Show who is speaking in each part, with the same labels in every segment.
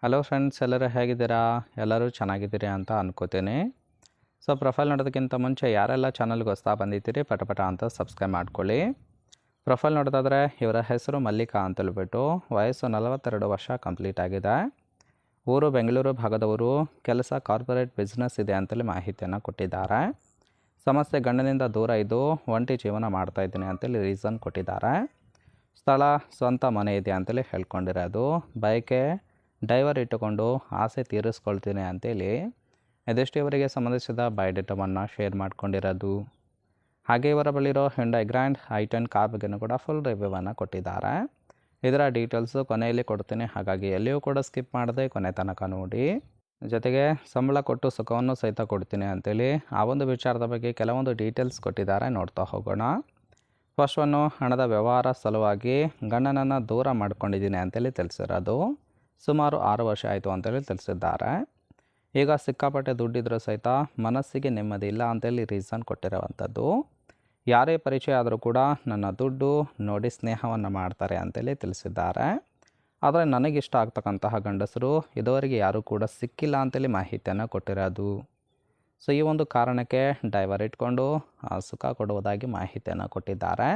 Speaker 1: Hello friends, ಎಲ್ಲರೂ ಹೇಗಿದ್ದೀರಾ? ಎಲ್ಲರೂ ಚೆನ್ನಾಗಿದ್ದೀರಿ ಅಂತ ಅನ್ಕೋತೀನಿ. ಸೊ ಪ್ರೊಫೈಲ್ ನೋಡೋದಕ್ಕಿಂತ ಮುಂಚೆ ಯಾರೆಲ್ಲ ಚಾನಲ್ಗೆ ಹೊಸ್ತಾ ಬಂದಿದ್ದೀರಿ ಪಟ ಅಂತ ಸಬ್ಸ್ಕ್ರೈಬ್ ಮಾಡ್ಕೊಳ್ಳಿ. ಪ್ರೊಫೈಲ್ ನೋಡೋದಾದರೆ ಇವರ ಹೆಸರು ಮಲ್ಲಿಕಾ ಅಂತ ಹೇಳ್ಬಿಟ್ಟು, ವಯಸ್ಸು 42 ವರ್ಷ ಕಂಪ್ಲೀಟ್ ಆಗಿದೆ. ಊರು ಬೆಂಗಳೂರು ಭಾಗದವರು, ಕೆಲಸ ಕಾರ್ಪೊರೇಟ್ ಬಿಸ್ನೆಸ್ ಇದೆ ಅಂತೇಳಿ ಮಾಹಿತಿಯನ್ನು ಕೊಟ್ಟಿದ್ದಾರೆ. ಸಮಸ್ಯೆ ಗಂಡನಿಂದ ದೂರ ಇದ್ದು ಒಂಟಿ ಜೀವನ ಮಾಡ್ತಾಯಿದ್ದೀನಿ ಅಂತೇಳಿ ರೀಸನ್ ಕೊಟ್ಟಿದ್ದಾರೆ. ಸ್ಥಳ ಸ್ವಂತ ಮನೆ ಇದೆ ಅಂತೇಳಿ ಹೇಳ್ಕೊಂಡಿರೋದು. ಬಯಕೆ ಡೈವರ್ ಇಟ್ಟುಕೊಂಡು ಆಸೆ ತೀರಿಸ್ಕೊಳ್ತೀನಿ ಅಂತೇಳಿ ಇದೆಷ್ಟು ಇವರಿಗೆ ಸಂಬಂಧಿಸಿದ ಬಯೋಡೇಟಾವನ್ನು ಶೇರ್ ಮಾಡ್ಕೊಂಡಿರೋದು. ಹಾಗೆ ಇವರ ಬಳಿರೋ ಹ್ಯುಂಡೈ ಗ್ರ್ಯಾಂಡ್ i10 ಕಾರ್ ಬಗ್ಗೆನೂ ಕೂಡ ಫುಲ್ ರಿವ್ಯೂವನ್ನು ಕೊಟ್ಟಿದ್ದಾರೆ. ಇದರ ಡೀಟೇಲ್ಸು ಕೊನೆಯಲ್ಲಿ ಕೊಡ್ತೀನಿ, ಹಾಗಾಗಿ ಎಲ್ಲಿಯೂ ಕೂಡ ಸ್ಕಿಪ್ ಮಾಡದೆ ಕೊನೆ ತನಕ ನೋಡಿ. ಜೊತೆಗೆ ಸಂಬಳ ಕೊಟ್ಟು ಸುಖವನ್ನು ಸಹಿತ ಕೊಡ್ತೀನಿ ಅಂತೇಳಿ ಆ ಒಂದು ವಿಚಾರದ ಬಗ್ಗೆ ಕೆಲವೊಂದು ಡೀಟೇಲ್ಸ್ ಕೊಟ್ಟಿದ್ದಾರೆ, ನೋಡ್ತಾ ಹೋಗೋಣ. ಫಸ್ಟ್ ಒನ್ನು, ಹಣದ ವ್ಯವಹಾರ ಸಲುವಾಗಿ ಗಂಡನನ್ನು ದೂರ ಮಾಡ್ಕೊಂಡಿದ್ದೀನಿ ಅಂತೇಳಿ ತಿಳಿಸಿರೋದು. ಸುಮಾರು 6 ವರ್ಷ ಆಯಿತು ಅಂತೇಳಿ ತಿಳಿಸಿದ್ದಾರೆ. ಈಗ ಸಿಕ್ಕಾಪಟ್ಟೆ ದುಡ್ಡಿದ್ರೂ ಸಹಿತ ಮನಸ್ಸಿಗೆ ನೆಮ್ಮದಿ ಇಲ್ಲ ಅಂತೇಳಿ ರೀಸನ್ ಕೊಟ್ಟಿರೋವಂಥದ್ದು. ಯಾರೇ ಪರಿಚಯ ಆದರೂ ಕೂಡ ನನ್ನ ದುಡ್ಡು ನೋಡಿ ಸ್ನೇಹವನ್ನು ಮಾಡ್ತಾರೆ ಅಂತೇಳಿ ತಿಳಿಸಿದ್ದಾರೆ. ಆದರೆ ನನಗಿಷ್ಟ ಆಗ್ತಕ್ಕಂತಹ ಗಂಡಸರು ಇದುವರೆಗೆ ಯಾರೂ ಕೂಡ ಸಿಕ್ಕಿಲ್ಲ ಅಂತೇಳಿ ಮಾಹಿತಿಯನ್ನು ಕೊಟ್ಟಿರೋದು. ಸೊ ಈ ಒಂದು ಕಾರಣಕ್ಕೆ ಡೈವರ್ ಇಟ್ಕೊಂಡು ಸುಖ ಕೊಡುವುದಾಗಿ ಮಾಹಿತಿಯನ್ನು ಕೊಟ್ಟಿದ್ದಾರೆ.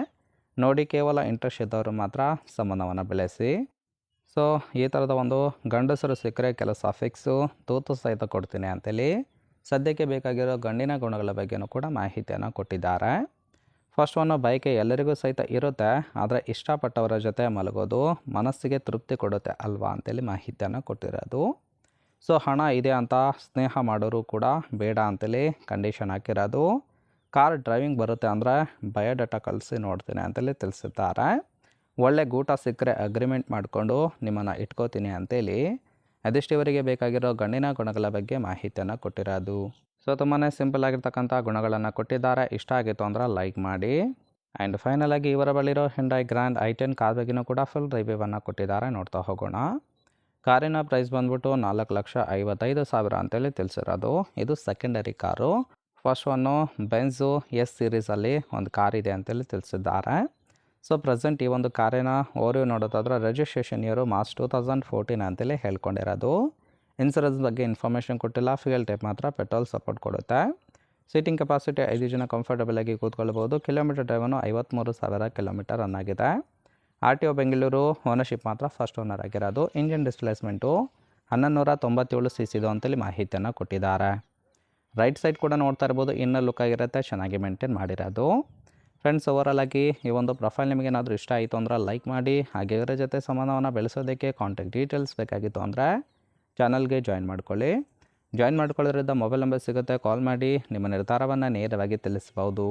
Speaker 1: ನೋಡಿ, ಕೇವಲ ಇಂಟ್ರೆಸ್ಟ್ ಇದ್ದವರು ಮಾತ್ರ ಸಂಬಂಧವನ್ನು ಬೆಳೆಸಿ. ಸೊ ಈ ಥರದ ಒಂದು ಗಂಡಸರು ಸಿಕ್ಕರೆ ಕೆಲಸ ಫಿಕ್ಸು, ತೂತು ಸಹಿತ ಕೊಡ್ತೀನಿ ಅಂತೇಳಿ ಸದ್ಯಕ್ಕೆ ಬೇಕಾಗಿರೋ ಗಂಡಿನ ಗುಣಗಳ ಬಗ್ಗೆನೂ ಕೂಡ ಮಾಹಿತಿಯನ್ನು ಕೊಟ್ಟಿದ್ದಾರೆ. ಫಸ್ಟ್ ಒನ್ನು, ಬಯಕೆ ಎಲ್ಲರಿಗೂ ಸಹಿತ ಇರುತ್ತೆ, ಆದರೆ ಇಷ್ಟಪಟ್ಟವರ ಜೊತೆ ಮಲಗೋದು ಮನಸ್ಸಿಗೆ ತೃಪ್ತಿ ಕೊಡುತ್ತೆ ಅಲ್ವಾ ಅಂತೇಳಿ ಮಾಹಿತಿಯನ್ನು ಕೊಟ್ಟಿರೋದು. ಸೊ ಹಣ ಇದೆ ಅಂತ ಸ್ನೇಹ ಮಾಡೋರು ಕೂಡ ಬೇಡ ಅಂತೇಳಿ ಕಂಡೀಷನ್ ಹಾಕಿರೋದು. ಕಾರ್ ಡ್ರೈವಿಂಗ್ ಬರುತ್ತೆ ಅಂದರೆ ಬಯೋಡಾಟಾ ಕಳಿಸಿ ನೋಡ್ತೀನಿ ಅಂತೇಳಿ ತಿಳಿಸಿದ್ದಾರೆ. ಒಳ್ಳೆ ಗೂಟ ಸಿಕ್ಕರೆ ಅಗ್ರಿಮೆಂಟ್ ಮಾಡಿಕೊಂಡು ನಿಮ್ಮನ್ನು ಇಟ್ಕೋತೀನಿ ಅಂತೇಳಿ ಅದಿಷ್ಟು ಇವರಿಗೆ ಬೇಕಾಗಿರೋ ಗಂಡಿನ ಗುಣಗಳ ಬಗ್ಗೆ ಮಾಹಿತಿಯನ್ನು ಕೊಟ್ಟಿರೋದು. ಸೊ ತುಂಬಾ ಸಿಂಪಲ್ ಆಗಿರ್ತಕ್ಕಂಥ ಗುಣಗಳನ್ನು ಕೊಟ್ಟಿದ್ದಾರೆ. ಇಷ್ಟ ಆಗಿತ್ತು ಅಂದ್ರೆ ಲೈಕ್ ಮಾಡಿ. ಆ್ಯಂಡ್ ಫೈನಲ್ ಆಗಿ ಇವರ ಬಳಿರೋ ಹ್ಯುಂಡೈ ಗ್ರ್ಯಾಂಡ್ i10 ಕಾರ್ ಬಗ್ಗೆನೂ ಕೂಡ ಫುಲ್ ರಿವ್ಯೂವನ್ನು ಕೊಟ್ಟಿದ್ದಾರೆ, ನೋಡ್ತಾ ಹೋಗೋಣ. ಕಾರಿನ ಪ್ರೈಸ್ ಬಂದ್ಬಿಟ್ಟು 4,55,000 ಅಂತೇಳಿ ತಿಳಿಸಿರೋದು. ಇದು secondary car. First one Benz S ಸೀರೀಸಲ್ಲಿ ಒಂದು ಕಾರ್ ಇದೆ ಅಂತೇಳಿ ತಿಳಿಸಿದ್ದಾರೆ. ಸೊ ಪ್ರೆಸೆಂಟ್ ಈ ಒಂದು ಕಾರಿನ ಓರಿಯೋ ನೋಡೋದಾದ್ರೆ ರಿಜಿಸ್ಟ್ರೇಷನ್ ಇಯರು ಮಾರ್ಚ್ 2014 ಅಂತೇಳಿ ಹೇಳ್ಕೊಂಡಿರೋದು. ಇನ್ಸೂರೆನ್ಸ್ ಬಗ್ಗೆ ಇನ್ಫಾರ್ಮೇಷನ್ ಕೊಟ್ಟಿಲ್ಲ. ಫ್ಯೂಯಲ್ ಟೈಪ್ ಮಾತ್ರ ಪೆಟ್ರೋಲ್ ಸಪೋರ್ಟ್ ಕೊಡುತ್ತೆ. ಸೀಟಿಂಗ್ ಕೆಪಾಸಿಟಿ 5 ಜನ ಕಂಫರ್ಟಬಲ್ ಆಗಿ ಕೂತ್ಕೊಳ್ಬೋದು. ಕಿಲೋಮೀಟರ್ ಡ್ರೈವನ್ನು 53,000 ಕಿಲೋಮೀಟರ್ ರನ್ ಆಗಿದೆ. RTO ಬೆಂಗಳೂರು. ಓನರ್ಶಿಪ್ ಮಾತ್ರ ಫಸ್ಟ್ ಓನರ್ ಆಗಿರೋದು. ಇಂಜಿನ್ ಡಿಸ್ಪ್ಲೇಸ್ಮೆಂಟು 1197 cc ಅಂತೇಳಿ ಮಾಹಿತಿಯನ್ನು ಕೊಟ್ಟಿದ್ದಾರೆ. ರೈಟ್ ಸೈಡ್ ಕೂಡ ನೋಡ್ತಾ ಇರ್ಬೋದು, ಇನ್ನರ್ ಲುಕ್ ಆಗಿರುತ್ತೆ, ಚೆನ್ನಾಗಿ ಮೇಂಟೈನ್ ಮಾಡಿರೋದು. ಫ್ರೆಂಡ್ಸ್, ಓವರಾಲ್ ಆಗಿ ಈ ಒಂದು ಪ್ರೊಫೈಲ್ ನಿಮಗೇನಾದರೂ ಇಷ್ಟ ಆಯಿತು ಅಂದ್ರೆ ಲೈಕ್ ಮಾಡಿ. ಹಾಗೆ ಇವರ ಜೊತೆ ಸಂಬಂಧವನ್ನು ಬೆಳೆಸೋದಕ್ಕೆ ಕಾಂಟ್ಯಾಕ್ಟ್ ಡೀಟೇಲ್ಸ್ ಬೇಕಾಗಿತ್ತು ಅಂದರೆ ಚಾನಲ್ಗೆ ಜಾಯಿನ್ ಮಾಡ್ಕೊಳ್ಳಿ. ಜಾಯಿನ್ ಮಾಡ್ಕೊಳ್ಳೋದ್ರಿಂದ ಮೊಬೈಲ್ ನಂಬರ್ ಸಿಗುತ್ತೆ, ಕಾಲ್ ಮಾಡಿ ನಿಮ್ಮ ನಿರ್ಧಾರವನ್ನು ನೇರವಾಗಿ ತಿಳಿಸ್ಬೋದು.